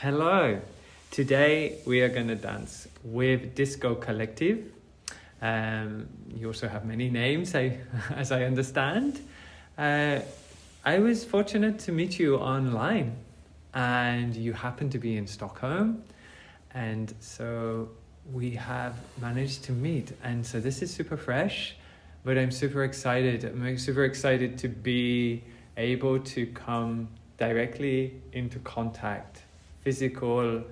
Hello. Today we are going to dance with DISCOllective. You also have many names, as I understand. I was fortunate to meet you online, and you happen to be in Stockholm, and so we have managed to meet. And so this is super fresh, but I'm super excited. I'm super excited to be able to come directly into contact, physical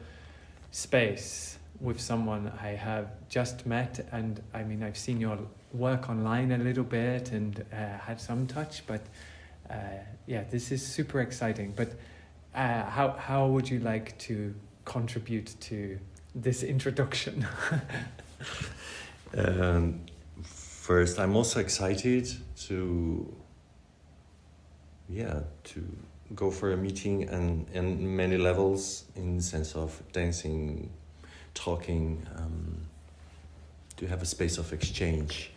space with someone I have just met. And I mean, I've seen your work online a little bit and had some touch, but yeah, this is super exciting. But how would you like to contribute to this introduction? First, I'm also excited to go for a meeting and many levels in the sense of dancing, talking, to have a space of exchange.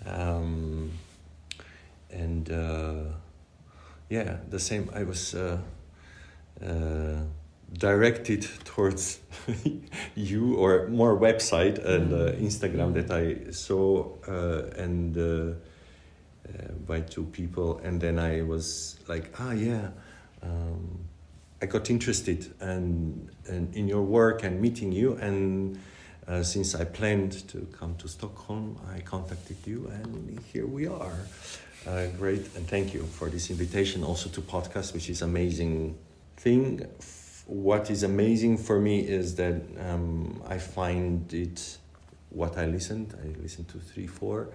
The same, I was directed towards you, or more website and Instagram that I saw by two people, and then I was like, I got interested and in your work and meeting you, and since I planned to come to Stockholm, I contacted you, and here we are. Great, and thank you for this invitation also to podcast, which is amazing thing. What is amazing for me is that I find it, what I listened to 3-4,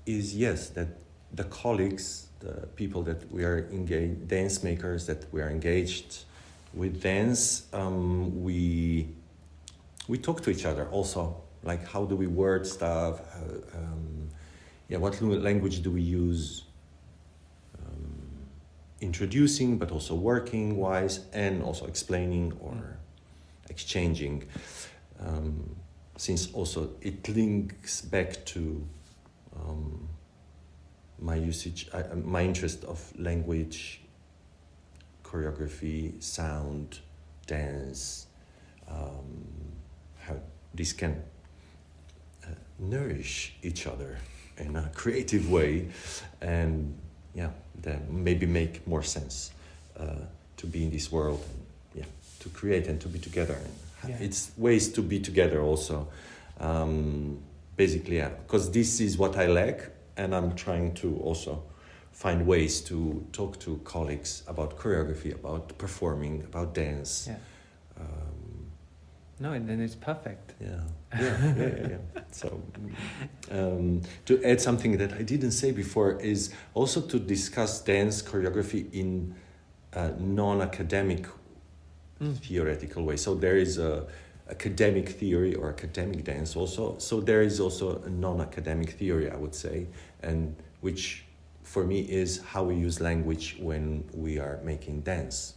is yes, that the colleagues, the people that we are engaged, dance makers that we are engaged with dance, we talk to each other also, like how do we word stuff, what language do we use, introducing, but also working wise, and also explaining or exchanging, since also it links back to my interest of language, choreography, sound, dance, how this can nourish each other in a creative way, and then maybe make more sense to be in this world, and to create and to be together. It's ways to be together also. Basically, because this is what I lack, and I'm trying to also find ways to talk to colleagues about choreography, about performing, about dance. No, and then it's perfect. Yeah. So, to add something that I didn't say before is also to discuss dance choreography in a non-academic, theoretical way. So there is a academic theory or academic dance also. So there is also a non-academic theory, I would say, and which for me is how we use language when we are making dance.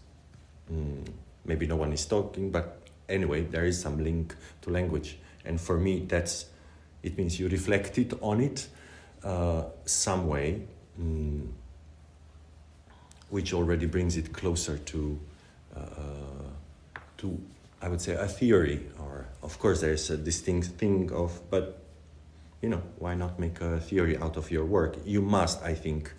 Maybe no one is talking, but anyway, there is some link to language. And for me, it means you reflected on it some way, which already brings it closer to I would say a theory, or of course there's a distinct thing of, but why not make a theory out of your work? You must, I think,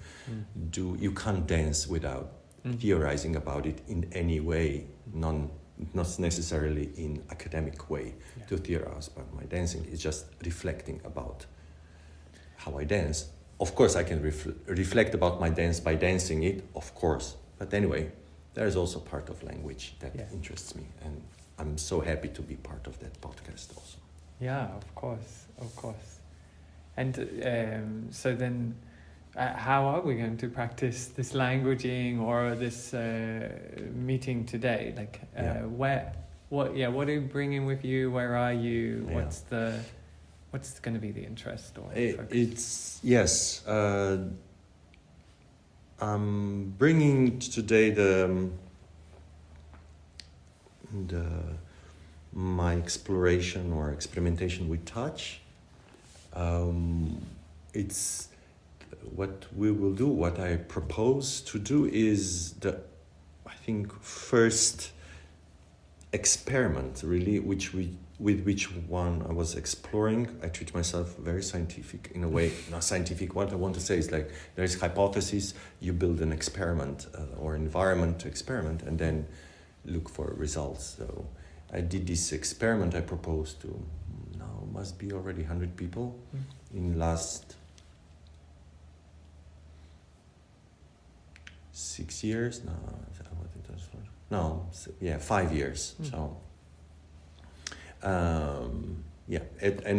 you can't dance without theorizing about it in any way, not necessarily in academic way to theorize about my dancing. It's just reflecting about how I dance. Of course I can reflect about my dance by dancing it, of course, but anyway, there is also part of language that interests me, and I'm so happy to be part of that podcast also. Yeah, of course. And so then, how are we going to practice this languaging or this meeting today? Like, what are you bringing with you? Where are you? What's going to be the interest or focus? I'm bringing today my exploration or experimentation with touch. It's what we will do. What I propose to do is I think, first experiment really, with which one I was exploring. I treat myself very scientific in a way. Not scientific. What I want to say is like there is hypothesis. You build an experiment or environment to experiment, and then look for results. So I did this experiment. I proposed to now must be already 100 people in last 6 years. No, 5 years. So. And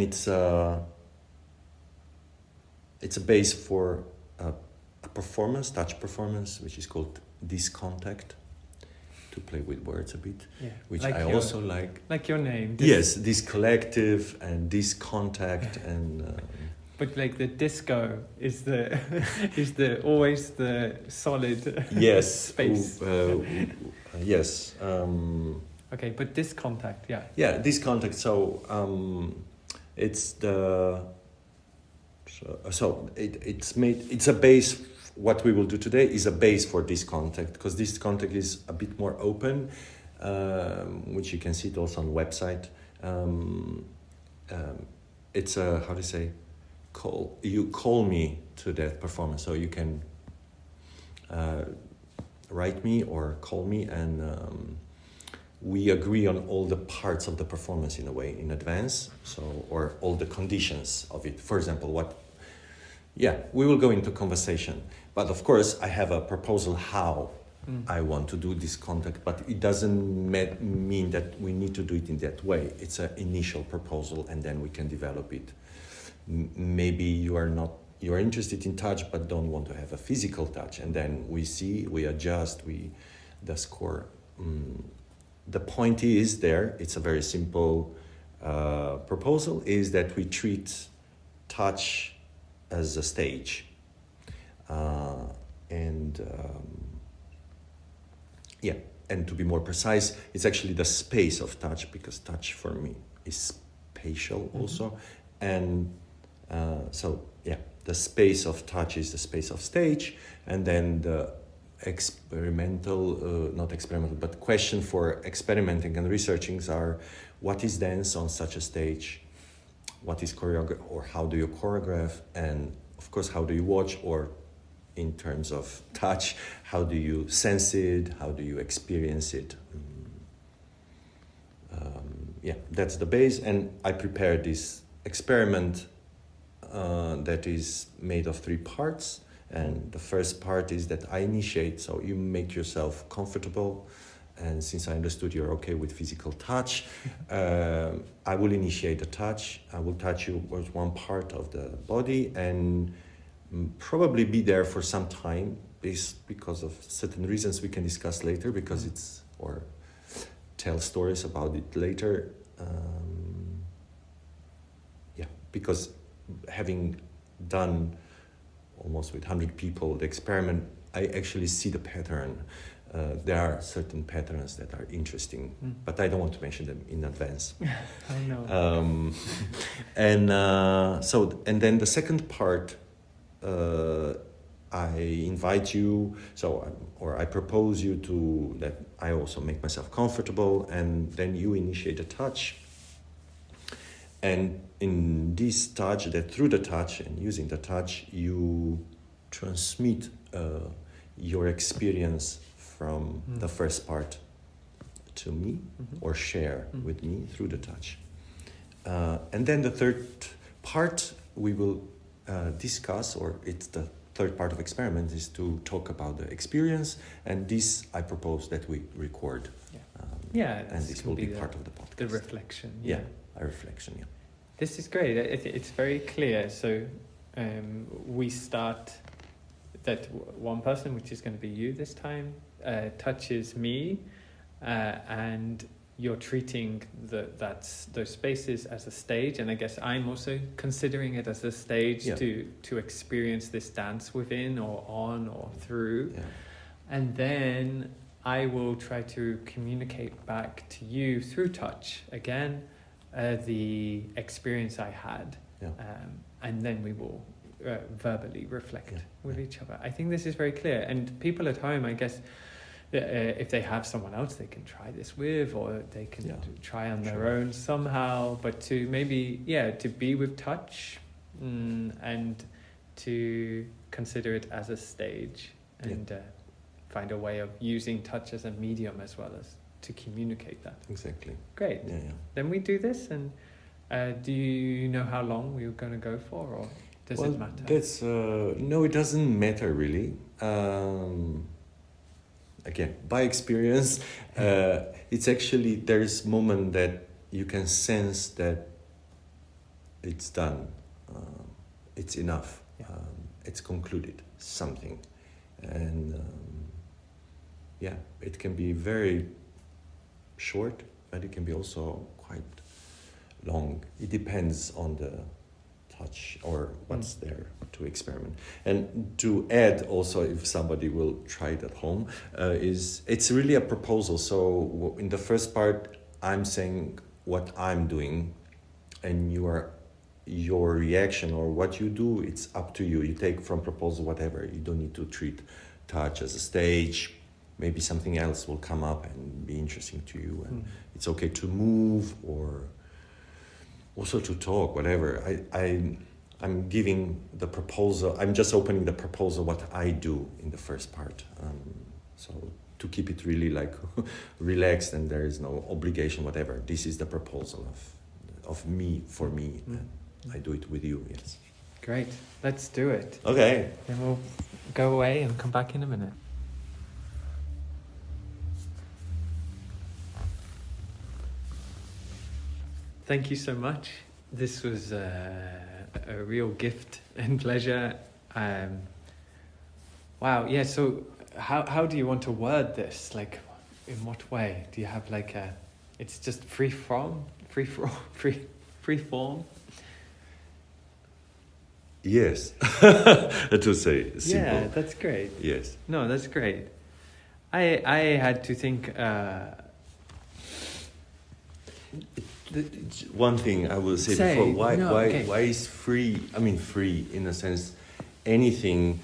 it's a base for a performance, touch performance, which is called DISCOntact, to play with words a bit, which like I also like. Like your name. Yes, DISCollective and DISContact and. But like the disco is the always the solid space. Yes. Okay, but DISContact, yeah. Yeah, DISContact. So it's the it's a base. What we will do today is a base for DISContact, because DISContact is a bit more open, which you can see it also on the website. It's a, how do you say, call me to that performance, so you can write me or call me, and we agree on all the parts of the performance in a way in advance, or all the conditions of it. For example, we will go into conversation, but of course I have a proposal how I want to do DISContact, but it doesn't mean that we need to do it in that way. It's an initial proposal, and then we can develop it. Maybe you are interested in touch but don't want to have a physical touch, and then we adjust, the score. The point is it's a very simple proposal, is that we treat touch as a stage. And to be more precise, it's actually the space of touch, because touch for me is spatial also. And the space of touch is the space of stage, and then the question for experimenting and researching are: what is dance on such a stage? What is choreography, or how do you choreograph? And of course, how do you watch, or in terms of touch, how do you sense it? How do you experience it? That's the base. And I prepared this experiment that is made of 3 parts. And the first part is that I initiate, so you make yourself comfortable. And since I understood you're okay with physical touch, I will initiate a touch. I will touch you with one part of the body and probably be there for some time, because of certain reasons we can discuss later, or tell stories about it later. Because having done almost with 100 people the experiment, I actually see the pattern. There are certain patterns that are interesting, but I don't want to mention them in advance. I know. And then the second part, I invite you, or I propose you to that I also make myself comfortable, and then you initiate a touch. And in this touch, through the touch and using the touch, you transmit your experience from the first part to me, or share with me through the touch. And then the third part we will discuss, or it's the third part of experiment, is to talk about the experience. And this I propose that we record. And this will be part of the podcast. The reflection. A reflection, yeah. This is great. It's very clear. So we start that one person, which is going to be you this time, touches me, and you're treating those spaces as a stage. And I guess I'm also considering it as a stage to experience this dance within, or on, or through. Yeah. And then I will try to communicate back to you through touch again, the experience I had, and then we will verbally reflect with each other. I think this is very clear, and people at home, I guess, if they have someone else they can try this with, or they can try on their Sure. own somehow, but to maybe, to be with touch, and to consider it as a stage, and find a way of using touch as a medium as well as to communicate that. Exactly. Great. Yeah. Then we do this, and do you know how long we're going to go for, or does it matter? That's no, it doesn't matter really. Again, by experience, it's actually there's moment that you can sense that it's done, it's enough, it's concluded something, and it can be very short, but it can be also quite long. It depends on the touch or what's there to experiment. And to add also, if somebody will try it at home, it's really a proposal. So in the first part, I'm saying what I'm doing, and your reaction or what you do, it's up to you. You take from proposal whatever. You don't need to treat touch as a stage. Maybe something else will come up and be interesting to you, and it's okay to move or also to talk, whatever. I'm giving the proposal. I'm just opening the proposal what I do in the first part. So to keep it really like relaxed, and there is no obligation, whatever. This is the proposal of me for me. And I do it with you. Yes. Great. Let's do it. Okay. Then we'll go away and come back in a minute. Thank you so much. This was a real gift and pleasure. Wow. Yeah. So, how do you want to word this? Like, in what way? Do you have like a? It's just free form. Yes. To say simple. Yeah, that's great. Yes. No, that's great. I had to think. One thing I will say before, why is free? I mean, free in a sense, anything.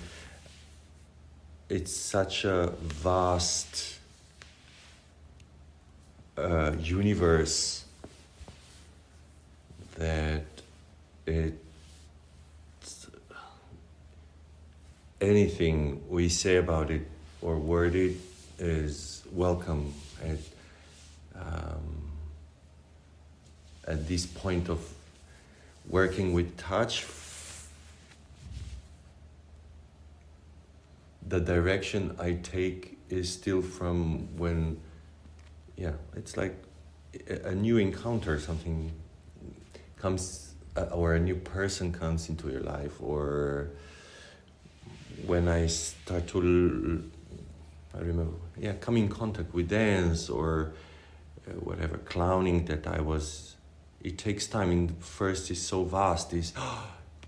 It's such a vast universe that anything we say about it or word it is welcome at this point of working with touch. The direction I take is still from when, it's like a new encounter, something comes, or a new person comes into your life, or when I start to, come in contact with dance or whatever, clowning that I was, it takes time. In first is so vast,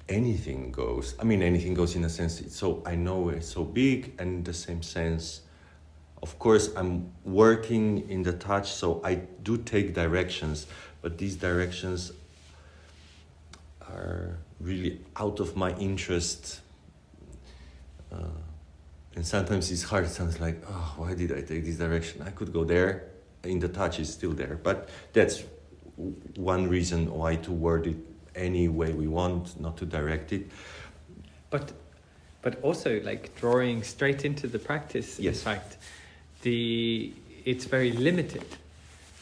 anything goes. I mean, anything goes in a sense, I know it's so big, and in the same sense, of course, I'm working in the touch, so I do take directions, but these directions are really out of my interest. And sometimes it's hard. It sounds like, why did I take this direction? I could go there. In the touch is still there. But that's one reason why to word it any way we want, not to direct it. But also, like, drawing straight into the practice, yes. In fact, it's very limited.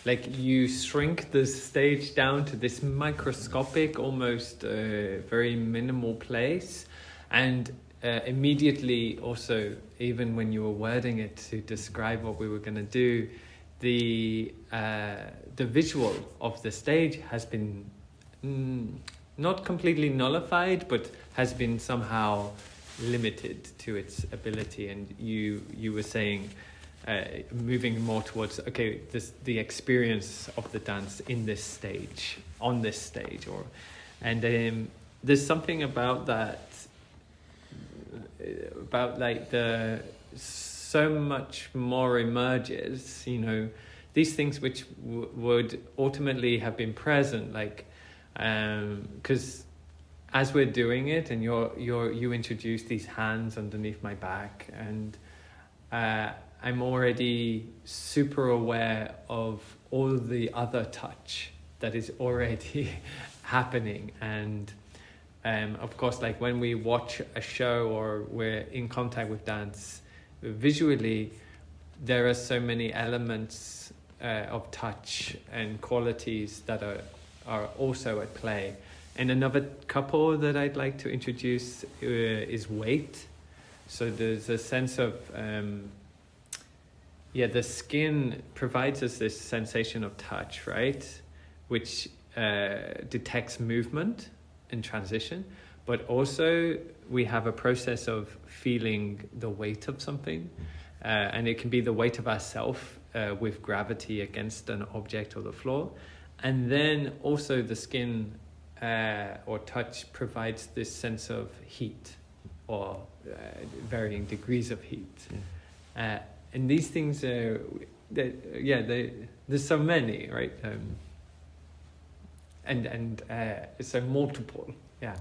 Like, you shrink the stage down to this microscopic, almost very minimal place, and immediately also, even when you were wording it to describe what we were going to do, the visual of the stage has been not completely nullified, but has been somehow limited to its ability. And you were saying, moving more towards the experience of the dance in this stage, on this stage, and there's something about that. About like so much more emerges, these things which would ultimately have been present, like because as we're doing it, and you introduce these hands underneath my back, and I'm already super aware of all the other touch that is already happening. And of course, like when we watch a show or we're in contact with dance visually, there are so many elements of touch and qualities that are also at play. And another couple that I'd like to introduce is weight. So there's a sense of, the skin provides us this sensation of touch, right? Which detects movement and transition, but also we have a process of feeling the weight of something. And it can be the weight of ourselves with gravity against an object or the floor. And then also the skin or touch provides this sense of heat or varying degrees of heat. And these things are, there's so many, right? And it's so multiple, yeah.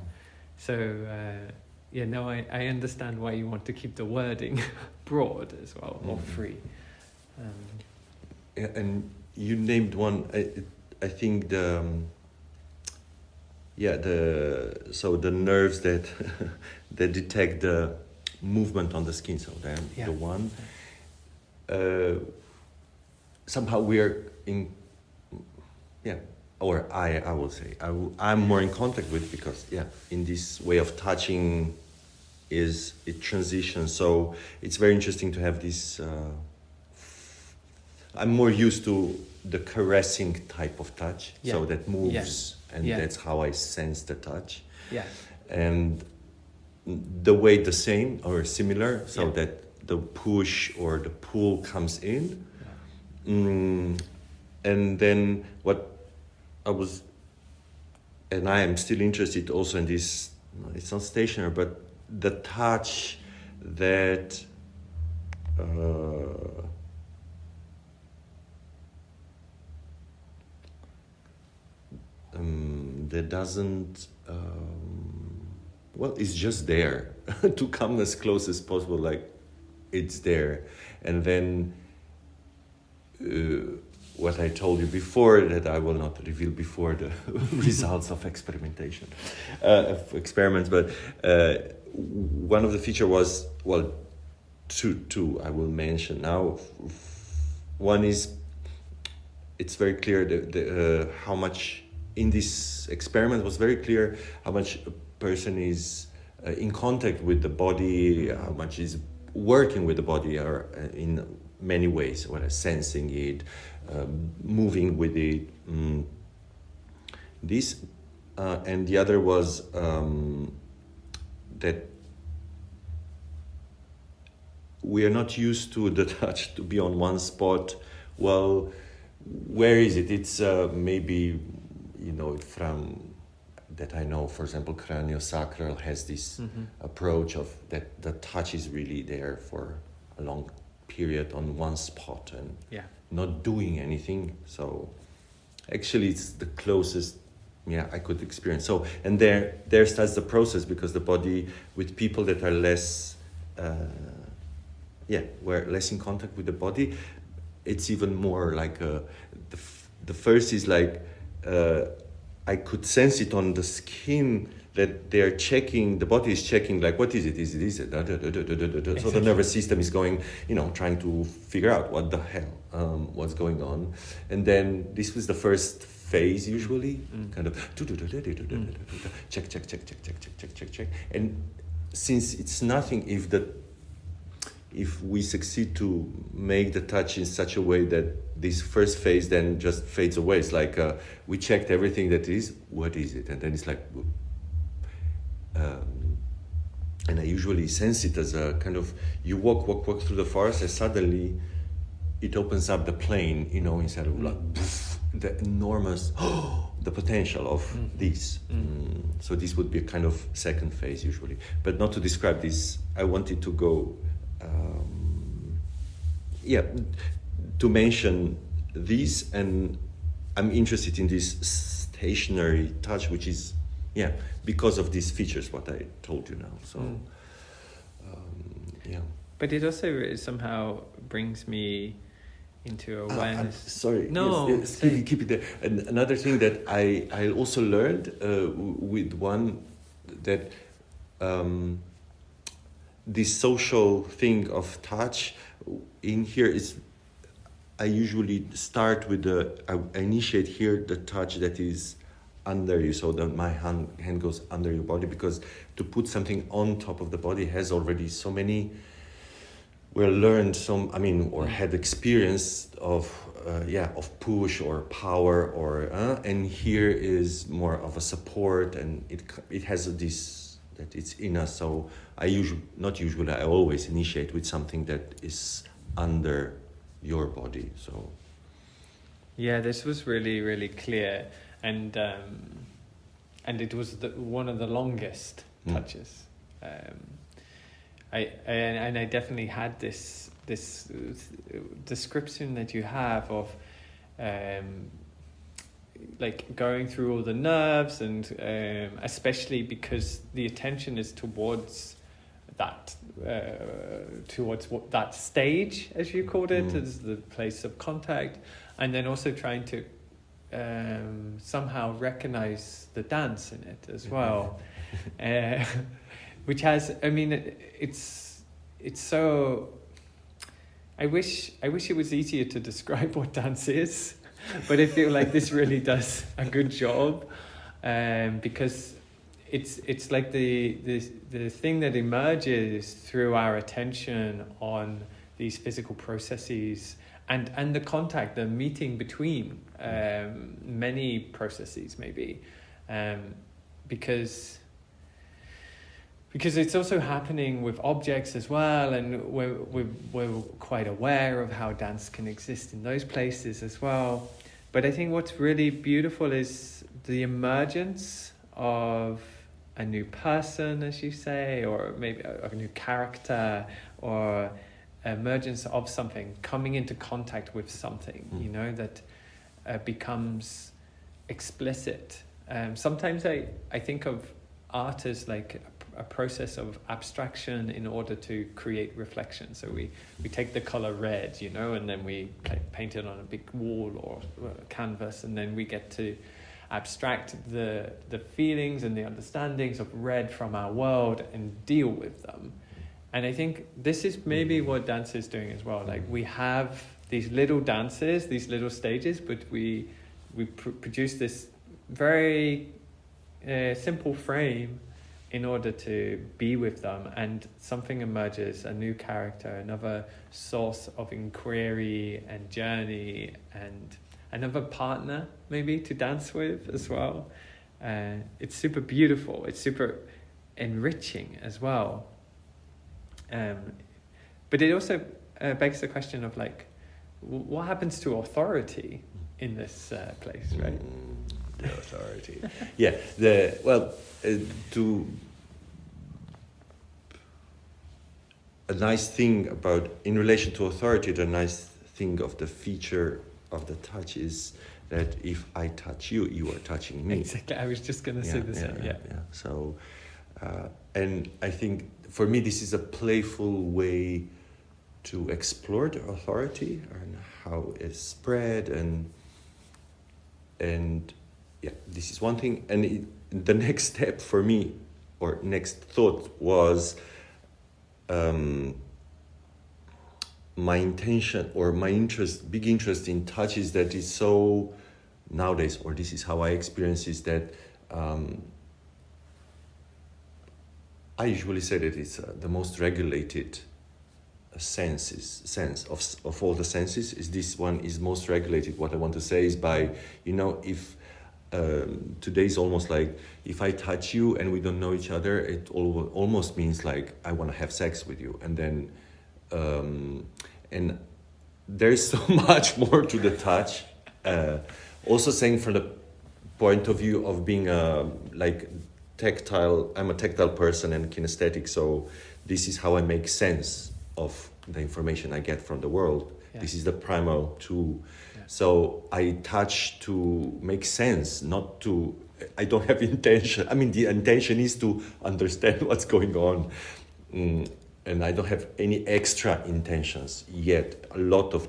So, I understand why you want to keep the wording broad as well, or free. And you named one. I think the nerves that that detect the movement on the skin. So the one. Somehow we're in. Or I will say I'm more in contact with, because in this way of touching it transitions. So it's very interesting to have this. I'm more used to the caressing type of touch, so that moves, and that's how I sense the touch. Yeah. And the weight the same or similar, so that the push or the pull comes in. And then what I am still interested also in this, it's not stationary, but the touch that that doesn't it's just there to come as close as possible, like it's there. And then what I told you before, that I will not reveal before the results of experimentation, of experiments, but one of the feature was, two I will mention now. One is, it's very clear how much in this experiment was very clear how much a person is in contact with the body, how much is working with the body, or in many ways, whether sensing it, moving with it. This and the other was that we are not used to the touch to be on one spot. Well, where is it? It's maybe, from that I know, for example, craniosacral has this approach of that the touch is really there for a long period on one spot and not doing anything. So actually it's the closest I could experience. So, and there starts the process, because the body, with people that are less we're less in contact with the body, it's even more like the first is like I could sense it on the skin that they're checking, the body is checking, like, what is it? Is it this? So the nervous system is going, trying to figure out what the hell, what's going on. And then this was the first phase, usually, kind of check. And since it's nothing, if we succeed to make the touch in such a way that this first phase then just fades away, it's like we checked everything that is, what is it? And then it's like, and I usually sense it as a kind of, you walk through the forest, and suddenly it opens up the plain, instead of like the enormous, the potential of this. So this would be a kind of second phase usually. But not to describe this, I wanted to go, to mention this, and I'm interested in this stationary touch, which is, because of these features, what I told you now. So, But it also somehow brings me into awareness. Sorry. No, yes, keep it there. And another thing that I also learned with one that this social thing of touch in here is, I usually start with I initiate here the touch that is under you, so that my hand goes under your body, because to put something on top of the body has already so many. We learned or had experience of push or power and here is more of a support, and it has this that it's in us. So I always initiate with something that is under your body. So yeah, this was really, really clear, and it was one of the longest touches. I definitely had this description that you have of like going through all the nerves, and especially because the attention is towards that that stage, as you called it, as the place of contact, and then also trying to somehow recognize the dance in it as well. Which has, it's so. I wish it was easier to describe what dance is, but I feel like this really does a good job, because it's like the thing that emerges through our attention on these physical processes and the contact, the meeting between many processes maybe, because it's also happening with objects as well, and we're quite aware of how dance can exist in those places as well. But I think what's really beautiful is the emergence of a new person, as you say, or maybe a new character, or emergence of something, coming into contact with something, that becomes explicit. Sometimes I think of art as like a process of abstraction in order to create reflection. So we take the color red, and then we paint it on a big wall or a canvas, and then we get to abstract the feelings and the understandings of red from our world and deal with them. And I think this is maybe what dance is doing as well. Like, we have these little dances, these little stages, but we produce this very simple frame in order to be with them, and something emerges, a new character, another source of inquiry and journey, and another partner maybe to dance with as well. It's super beautiful, it's super enriching as well. But it also begs the question of like, what happens to authority in this place, right? The authority. A nice thing about, in relation to authority, the nice thing of the feature of the touch is that if I touch you, you are touching me. Exactly, I was just going to say the same. Yeah. So, and I think for me this is a playful way to explore the authority and how it's spread, and this is one thing. And the next step for me, or next thought, was my intention or my big interest in touch is that is so nowadays, or this is how I experience, is that I usually say that it's the most regulated sense of all the senses. Is this one is most regulated. What I want to say is by, if today is almost like if I touch you and we don't know each other, it almost means like I want to have sex with you, and then and there's so much more to the touch. Also saying from the point of view of being tactile, I'm a tactile person and kinesthetic, so this is how I make sense of the information I get from the world. Yeah. This is the primal tool. Yeah. So I touch to make sense, not to, I don't have intention. I mean, the intention is to understand what's going on. and I don't have any extra intentions yet. A lot of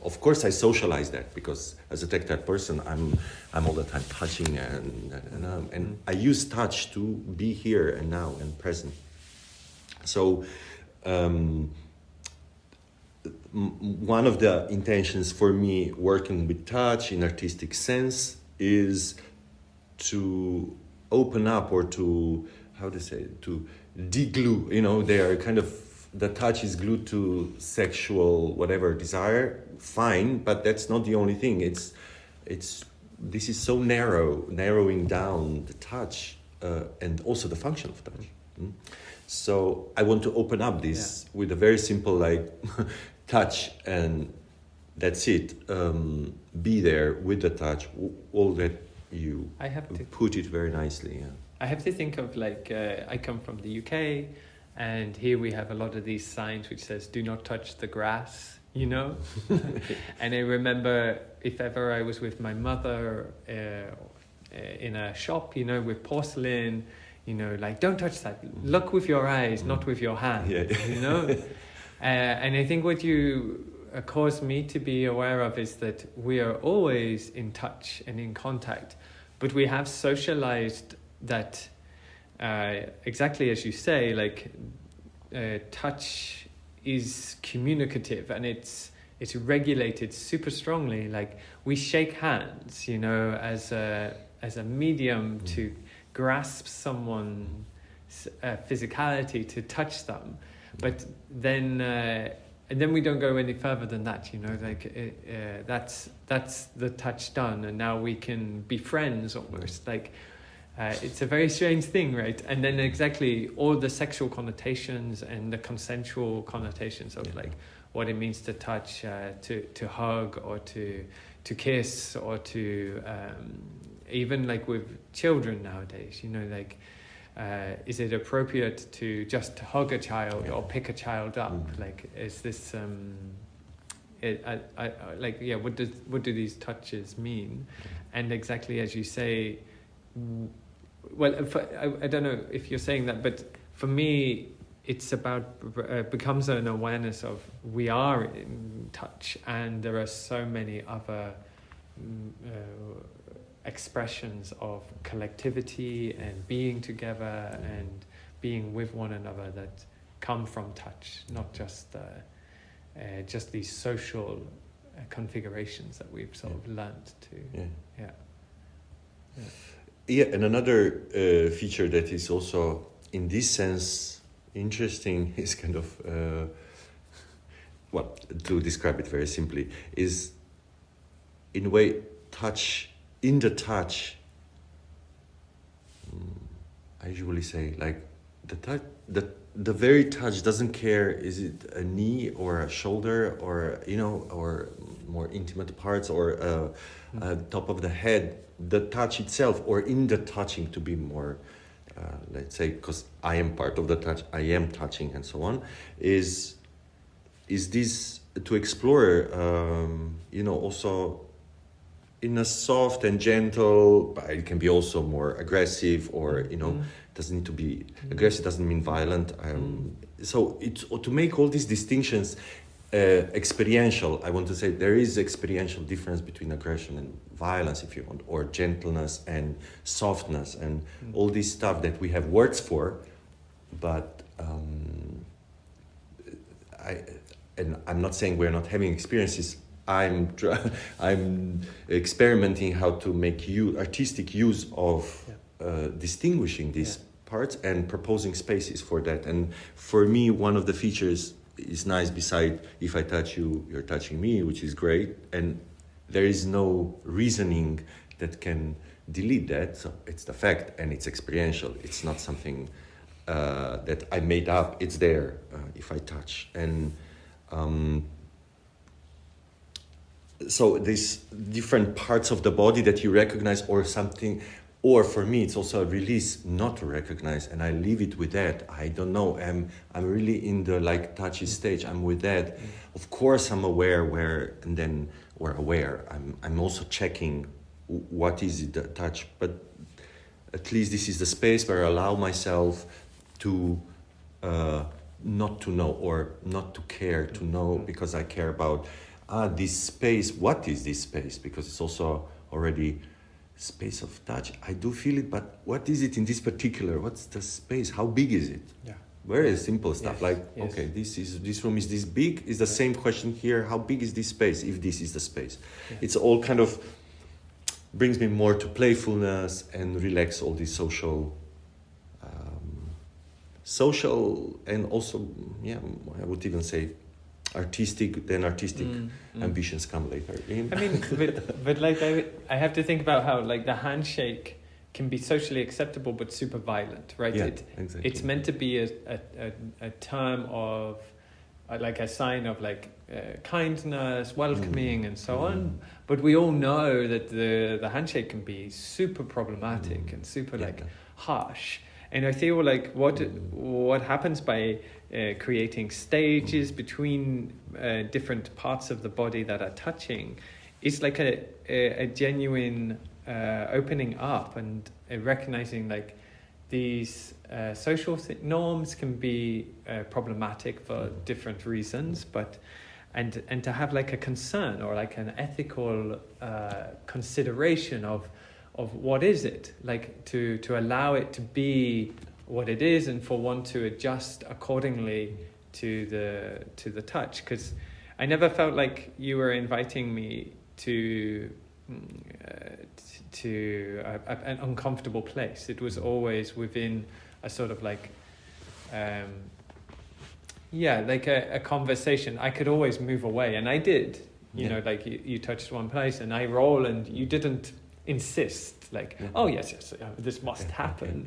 of course I socialize that, because as a tactile person, I'm all the time touching and I use touch to be here and now and present. So one of the intentions for me working with touch in artistic sense is to open up, or to, how to say, to de-glue. They are kind of, the touch is glued to sexual whatever desire, fine, but that's not the only thing. This is so narrowing down the touch and also the function of touch. So I want to open up this with a very simple touch, and that's it. Be there with the touch, all that you put it very nicely. Yeah. I have to think of I come from the UK, and here we have a lot of these signs which says "Do not touch the grass," And I remember if ever I was with my mother in a shop, with porcelain, don't touch that. Look with your eyes, not with your hand. And I think what you cause me to be aware of is that we are always in touch and in contact, but we have socialized that exactly as you say, touch is communicative, and it's regulated super strongly. We shake hands, as a medium to grasp someone's physicality, to touch them, but then we don't go any further than that. That's the touch done, and now we can be friends almost. It's a very strange thing, right? And then exactly all the sexual connotations and the consensual connotations of what it means to touch, to hug, or to kiss, or to even with children nowadays, is it appropriate to just hug a child or pick a child up? Is this what do these touches mean? And exactly as you say, well, I don't know if you're saying that, but for me, it's about becomes an awareness of we are in touch, and there are so many other expressions of collectivity and being together and being with one another that come from touch, not just these social configurations that we've sort of learned to. Yeah, and another feature that is also in this sense interesting is kind of to describe it very simply, is in a way touch. In the touch, I usually say the touch, the very touch doesn't care, is it a knee or a shoulder or or more intimate parts or top of the head. The touch itself, or in the touching, to be more, let's say, because I am part of the touch, I am touching and so on, is this to explore, also in a soft and gentle, but it can be also more aggressive, or doesn't need to be aggressive, doesn't mean violent. So it's to make all these distinctions experiential. I want to say there is experiential difference between aggression and violence, if you want, or gentleness and softness, and all this stuff that we have words for, but I'm not saying we're not having experiences. I'm experimenting how to make artistic use of distinguishing these parts and proposing spaces for that. And for me, one of the features is nice. Beside, if I touch you, you're touching me, which is great, and there is no reasoning that can delete that. So it's the fact, and it's experiential. It's not something that I made up. It's there if I touch. And so these different parts of the body that you recognize, or something, or for me it's also a release not to recognize, and I leave it with that. I don't know, I'm really in the touchy stage. I'm with that. Of course I'm aware I'm also checking what is it, the touch, but at least this is the space where I allow myself to not to know or not to care to know, because I care about this space. What is this space? Because it's also already space of touch. I do feel it, but what is it in this particular? What's the space? How big is it? Yeah. Very simple stuff. Yes, Like, yes. okay, this room is this big. Is the same question here. How big is this space? If this is the space, Yeah. it's all kind of brings me more to playfulness and relax all these social and also, yeah, I would even say artistic. Then artistic ambitions come later. I mean, but like I have to think about how like the handshake can be socially acceptable but super violent, right? Yeah, exactly. It's meant to be a term of like a sign of like kindness, welcoming, and so on. But we all know that the handshake can be super problematic and super like harsh. And I feel like what happens by creating stages between different parts of the body that are touching is like a genuine opening up and recognizing like these social norms can be problematic for different reasons, but and to have like a concern or like an ethical consideration of what is it, like to allow it to be what it is, and for one to adjust accordingly to the touch. Because I never felt like you were inviting me to an uncomfortable place. It was always within a sort of like like a conversation. I could always move away, and I did. You know, like you touched one place and I roll, and you didn't insist like, oh yes, this must happen.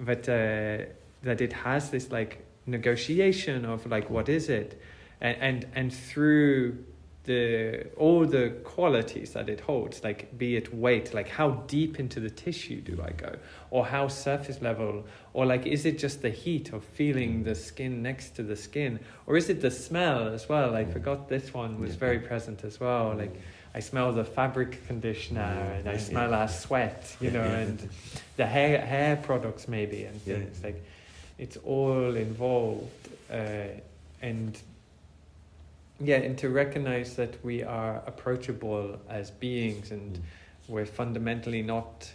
But that it has this like negotiation of like, what is it, and through all the qualities that it holds, like be it weight, like how deep into the tissue do I go, or how surface level, or like is it just the heat of feeling the skin next to the skin, or is it the smell as well? I forgot this one was very present as well. Like I smell the fabric conditioner, and I smell our sweat, you know, and the hair products maybe, and things like it's all involved, and to recognize that we are approachable as beings, and we're fundamentally not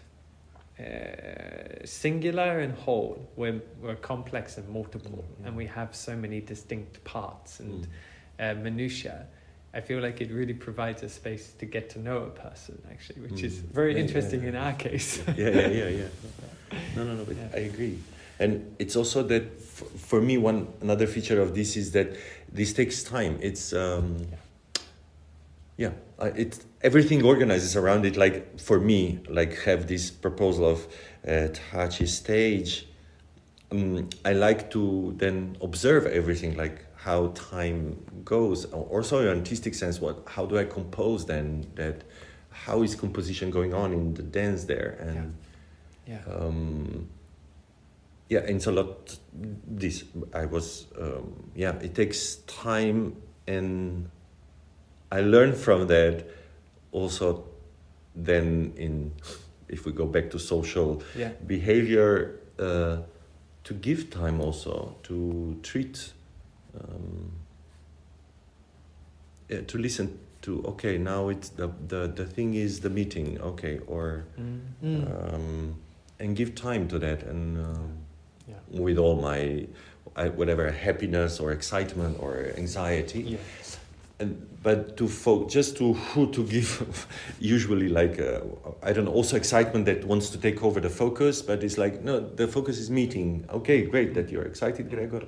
singular and whole. We're complex and multiple, and we have so many distinct parts and minutiae. I feel like it really provides a space to get to know a person, actually, which is very interesting in our case. No, but I agree. And it's also that for me, another feature of this is that this takes time. It's it's everything organizes around it. Like for me, like have this proposal of touchy stage. I like to then observe everything, like how time goes. Also, in artistic sense, how do I compose then? That how is composition going on in the dance there? And it's a lot. This I was it takes time, and I learned from that. Also, then if we go back to social behavior, to give time also to treat. To listen to, okay, now it's the thing is the meeting, okay, or and give time to that, and with all my whatever happiness or excitement or anxiety, but to just to give usually like I don't know, also excitement that wants to take over the focus, but it's like no, the focus is meeting. Okay, great that you're excited, Gregor.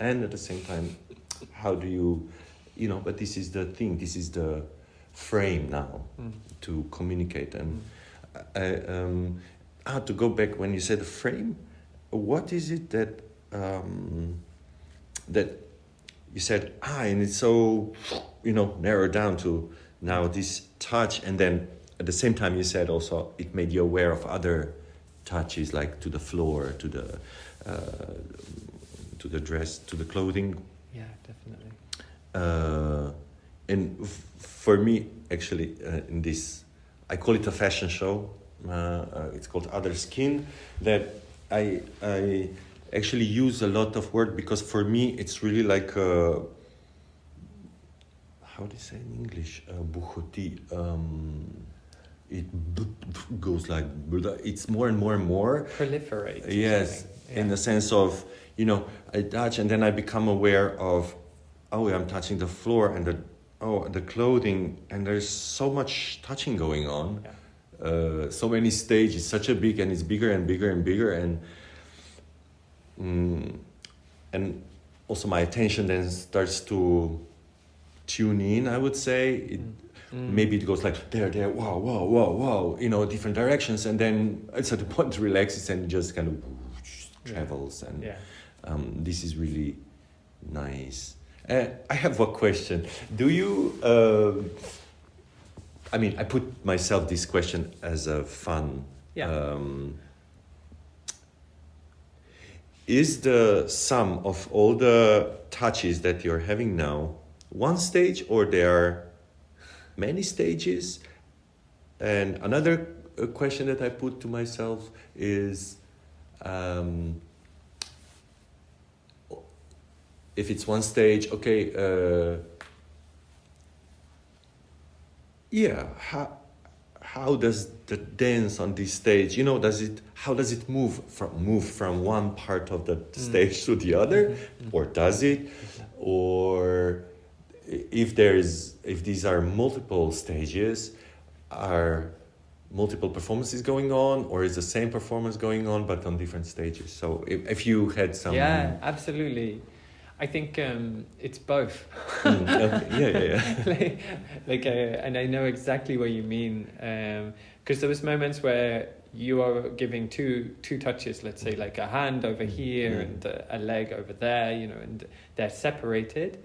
And at the same time, how do you, but this is the thing, this is the frame now to communicate. And to go back when you said frame, what is it that you said, and it's so, narrowed down to now this touch, and then at the same time you said also it made you aware of other touches, like to the floor, to the dress, to the clothing. Yeah, definitely. And for me, actually, in this, I call it a fashion show. It's called Other Skin. That I actually use a lot of word, because for me it's really like a, how do you say in English, buchoti, it goes like, it's more and more and more proliferate. yes, yeah. in the sense of, you know, I touch and then I become aware of, oh, I'm touching the floor and the clothing, and there's so much touching going on. So many stages, such a big, and it's bigger and bigger and bigger, and also my attention then starts to tune in, I would say. Maybe it goes like there, wow, wow, wow, wow, you know, different directions, and then at a certain point it relaxes and just kind of travels, and this is really nice. I have one question. Do you, I mean, I put myself this question as a fun. Is the sum of all the touches that you're having now one stage, or there are many stages? And another question that I put to myself is, if it's one stage, okay, how does the dance on this stage, you know, how does it move from one part of the stage to the other, or does it, or if these are multiple stages, are multiple performances going on, or is the same performance going on but on different stages? So if you had some... Yeah, absolutely. I think it's both. Okay. And I know exactly what you mean, because there was moments where you are giving two touches, let's say like a hand over here and a leg over there, you know, and they're separated.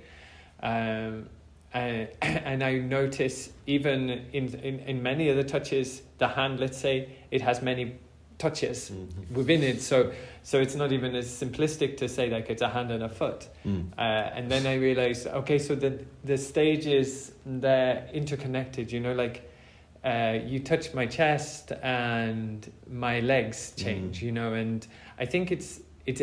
And I notice even in many of the touches, the hand, let's say, it has many touches within it, so it's not even as simplistic to say like it's a hand and a foot. And then I realized, okay, so the stages, they're interconnected, you know, like you touch my chest and my legs change, you know, and I think it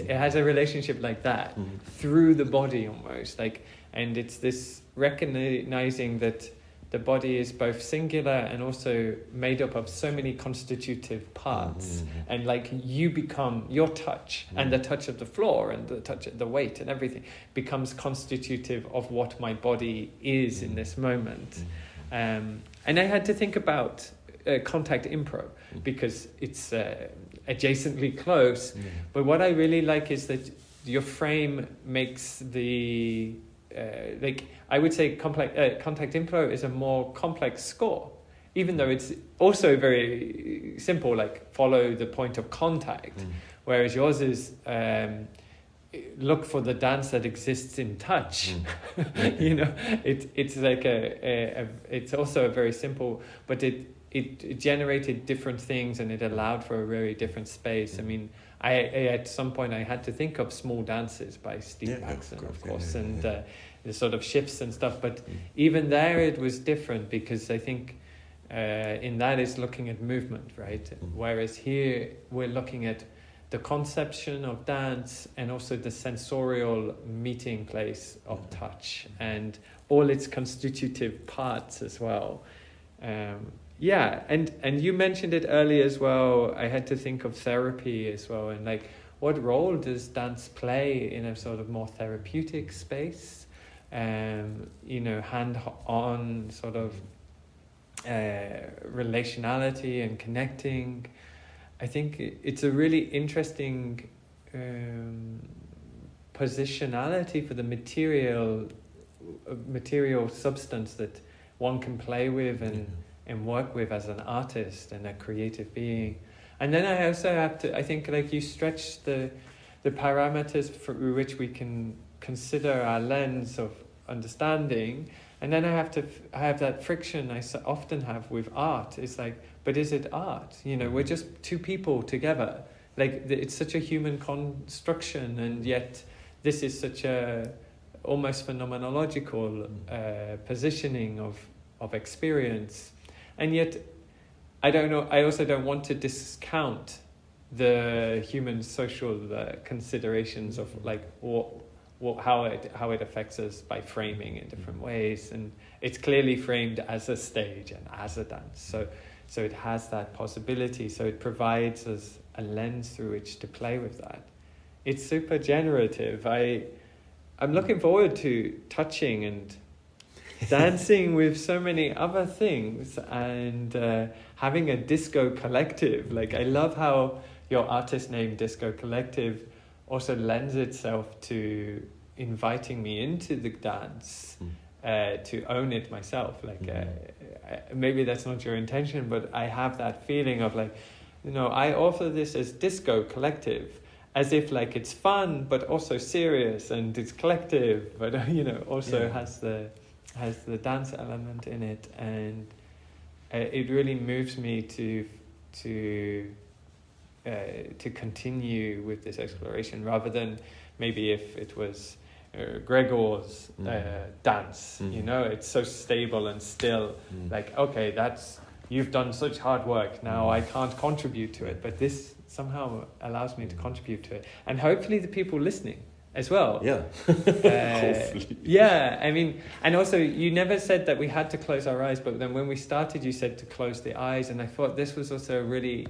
has a relationship like that through the body almost, like, and it's this recognizing that the body is both singular and also made up of so many constitutive parts. And like you become, your touch and the touch of the floor and the touch of the weight and everything becomes constitutive of what my body is in this moment. And I had to think about contact improv because it's adjacently close. But what I really like is that your frame makes the... like I would say contact improv is a more complex score, even though it's also very simple, like follow the point of contact, whereas yours is look for the dance that exists in touch. You know, it's like it's also a very simple, but it generated different things and it allowed for a very different space. I mean, I at some point I had to think of Small Dances by Steve Paxson, of course, and the sort of shifts and stuff. But even there, it was different because I think in that is looking at movement, right? Whereas here we're looking at the conception of dance and also the sensorial meeting place of touch and all its constitutive parts as well. And you mentioned it earlier as well. I had to think of therapy as well, and like what role does dance play in a sort of more therapeutic space? You know, hand-on sort of relationality and connecting. I think it's a really interesting positionality for the material substance that one can play with and work with as an artist and a creative being. And then I also have to, I think, like you stretch the parameters through which we can consider our lens of understanding, and then I have that friction I often have with art. It's like, but is it art? You know, we're just two people together. Like it's such a human construction, and yet this is such a almost phenomenological positioning of experience. And yet, I don't know, I also don't want to discount the human social considerations of like how it affects us by framing in different ways, and it's clearly framed as a stage and as a dance. So it has that possibility. So it provides us a lens through which to play with that. It's super generative. I'm looking forward to touching and dancing with so many other things, and having a disco collective. Like, I love how your artist name Disco Collective also lends itself to inviting me into the dance, to own it myself. Like, maybe that's not your intention, but I have that feeling of like, I offer this as Disco Collective, as if like it's fun but also serious, and it's collective, but also has the dance element in it, and it really moves me to continue with this exploration, rather than maybe if it was Gregor's dance. It's so stable and still. Like, okay, you've done such hard work, now I can't contribute to it, but this somehow allows me to contribute to it, and hopefully the people listening as well. Hopefully. I mean, and also you never said that we had to close our eyes, but then when we started you said to close the eyes, and I thought this was also a really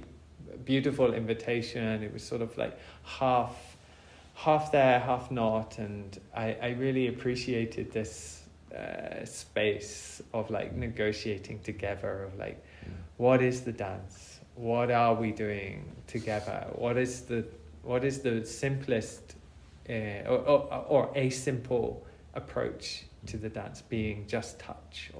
beautiful invitation. It was sort of like half there, half not, and I really appreciated this space of like negotiating together, of like, what is the dance, what are we doing together, what is the simplest or a simple approach to the dance, being just touch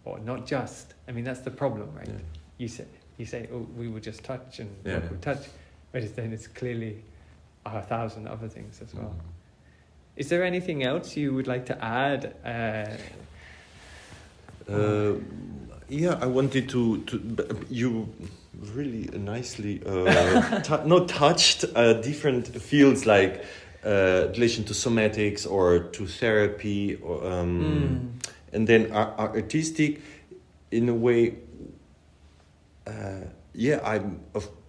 or not just. I mean, that's the problem, right? You say, oh, we will just touch and work with touch, but then it's clearly 1,000 other things as well. Is there anything else you would like to add? I wanted to you really nicely touched different fields, like relation to somatics or to therapy, or and then artistic in a way.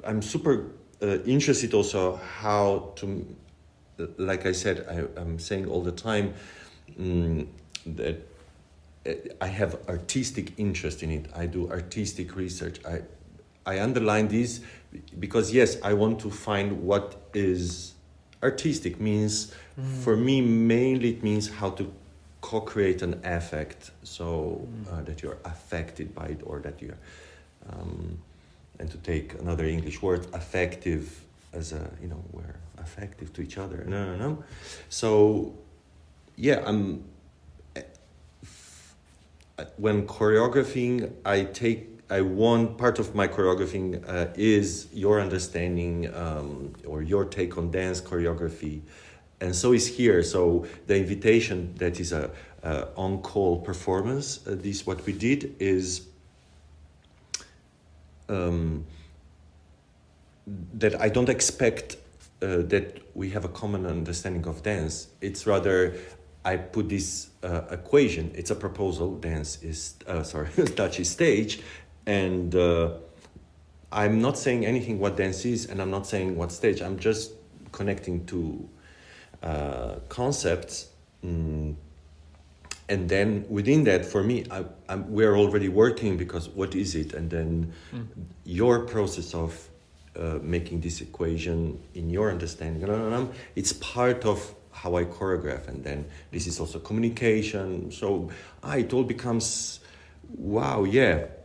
I'm super interested also how to, like I said, I'm saying all the time that I have artistic interest in it. I do artistic research. I underline this because, yes, I want to find what is artistic means. For me, mainly it means how to co-create an affect, so that you're affected by it, or that you're and to take another English word, affective, as a, we're affective to each other. No. So, I'm when choreographing, I want part of my choreographing is your understanding or your take on dance choreography, and so is here. So the invitation that is a on-call performance. This what we did is that I don't expect that we have a common understanding of dance. It's rather, I put this equation. It's a proposal. Dance is touch is stage, and I'm not saying anything what dance is, and I'm not saying what stage. I'm just connecting to concepts, and then within that, for me, we're already working, because what is it? And then your process of making this equation in your understanding, it's part of how I choreograph, and then this is also communication. So it all becomes,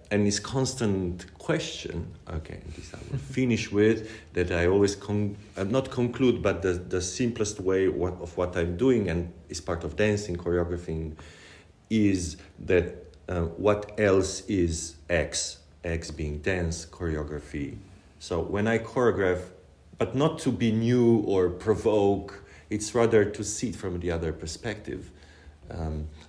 and this constant question. Okay, this I will finish with, that I always not conclude, but the simplest way of what I'm doing, and is part of dancing, choreographing, is that what else is X being dance, choreography. So when I choreograph, but not to be new or provoke, it's rather to see it from the other perspective.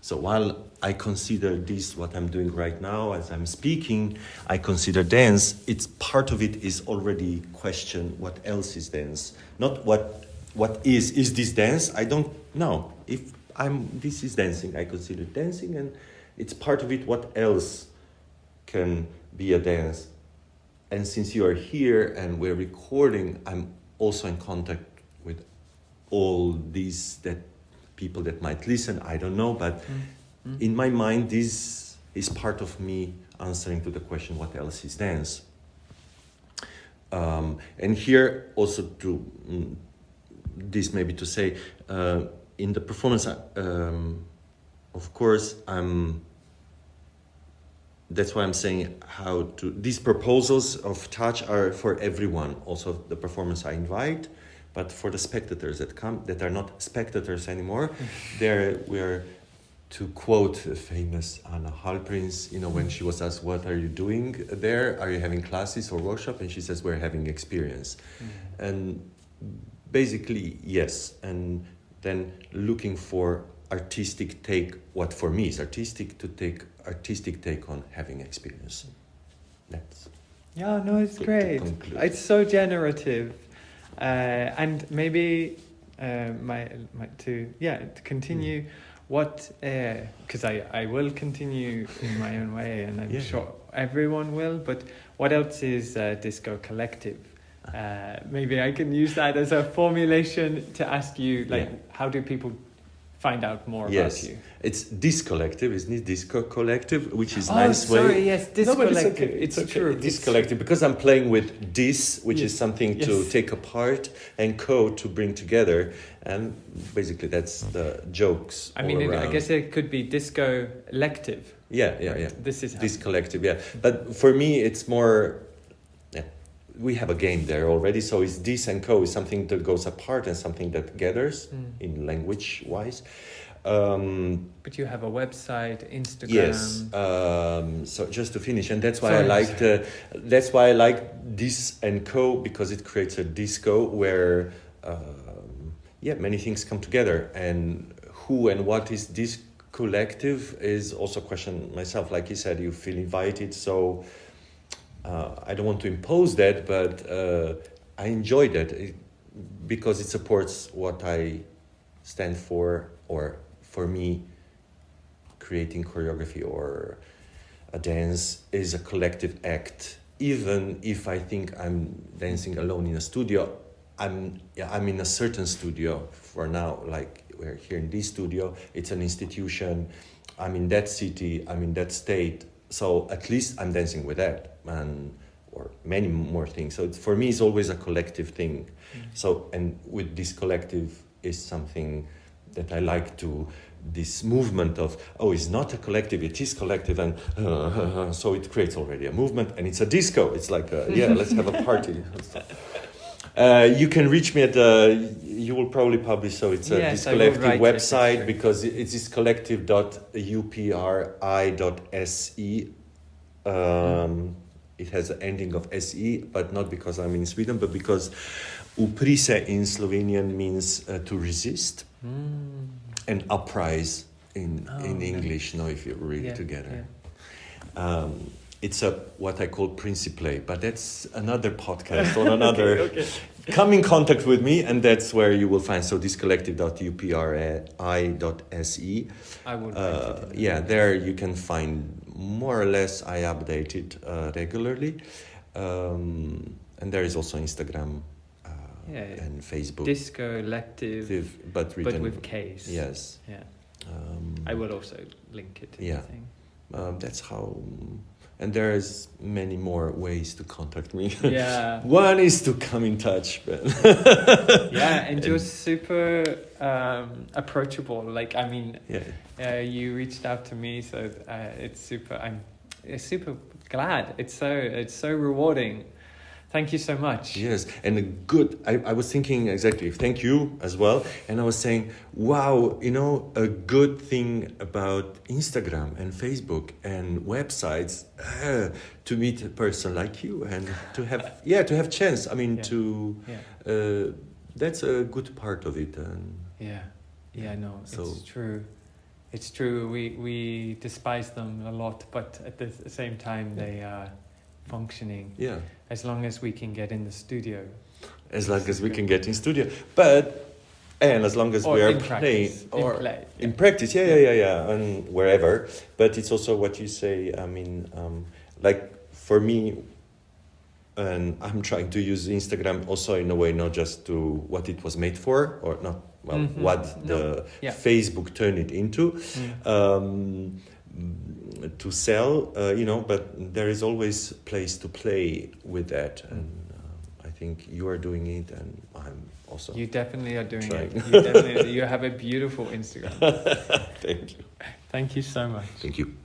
So while I consider this, what I'm doing right now as I'm speaking, I consider dance, it's part of it is already question what else is dance. Not what is this dance? I don't know. If this is dancing, I consider dancing, and it's part of it what else can be a dance. and since you are here and we're recording, I'm also in contact with all these that people that might listen. I don't know, but in my mind, this is part of me answering to the question, what else is dance? And here also to this maybe to say, in the performance, of course, that's why I'm saying these proposals of touch are for everyone. Also the performance I invite, but for the spectators that come, that are not spectators anymore, we're, to quote a famous Anna Halprins, when she was asked, what are you doing there? Are you having classes or workshop? And she says, we're having experience. And basically, yes. And then looking for artistic take, what for me is artistic, to take artistic take on having experience. That's it's great. It's so generative. And maybe to continue what, because I will continue in my own way, and I'm sure everyone will, but what else is DISCOllective? Maybe I can use that as a formulation to ask you, how do people find out more about you? It's DISCOllective, isn't it? DISCOllective, which is nice way. Yes, DISCOllective. It's true. DISCOllective, because I'm playing with dis, which is something to take apart, and co to bring together, and basically that's the jokes. I guess it could be DISCOllective. Yeah. This is DISCOllective. But for me, it's more. We have a game there already, so it's dis and co is something that goes apart and something that gathers in language wise. But you have a website, Instagram. Yes. So just to finish, and that's why I like dis and co, because it creates a disco where many things come together. And who and what is DISCOllective is also a question myself. Like you said, you feel invited, so. I don't want to impose that, but I enjoy that because it supports what I stand for, or for me, creating choreography or a dance is a collective act. Even if I think I'm dancing alone in a studio, I'm in a certain studio for now, like we're here in this studio, it's an institution, I'm in that city, I'm in that state. So at least I'm dancing with that, or many more things. So for me, it's always a collective thing. So, and with DISCOllective is something that I like to, this movement of, it's not a collective, it is collective, and so it creates already a movement, and it's a disco. It's like, let's have a party. You can reach me at you will probably publish, so it's a DISCOllective website, because it's DISCollective.upri.se. It has an ending of SE, but not because I'm in Sweden, but because uprise in Slovenian means to resist, and uprise in English, if you read it together. Yeah. It's what I call principle, but that's another podcast on another. Okay. Come in contact with me, and that's where you will find. So DISCollective.upri.se. I will. There you can find more or less. I update it regularly, and there is also Instagram and Facebook. DISCOllective, but with K's. Yes. Yeah. I will also link it. That's how. And there is many more ways to contact me. Yeah. One is to come in touch. But and you're super approachable. You reached out to me, so it's super. I'm super glad. It's so rewarding. Thank you so much. Yes, and I was thinking exactly, thank you as well. And I was saying, wow, a good thing about Instagram and Facebook and websites, to meet a person like you and to have chance. That's a good part of it. It's true. It's true. We despise them a lot, but at the same time, they are functioning. Yeah. As long as we can get in the studio. As long as we can get in studio. And as long as we are playing. In practice, and wherever. But it's also what you say, like for me, and I'm trying to use Instagram also in a way not just to what it was made for, or not what the Facebook turned it into, to sell, but there is always place to play with that, and I think you are doing it, and I'm also. You definitely are doing trying. it. You have a beautiful Instagram. Thank you. Thank you so much. Thank you.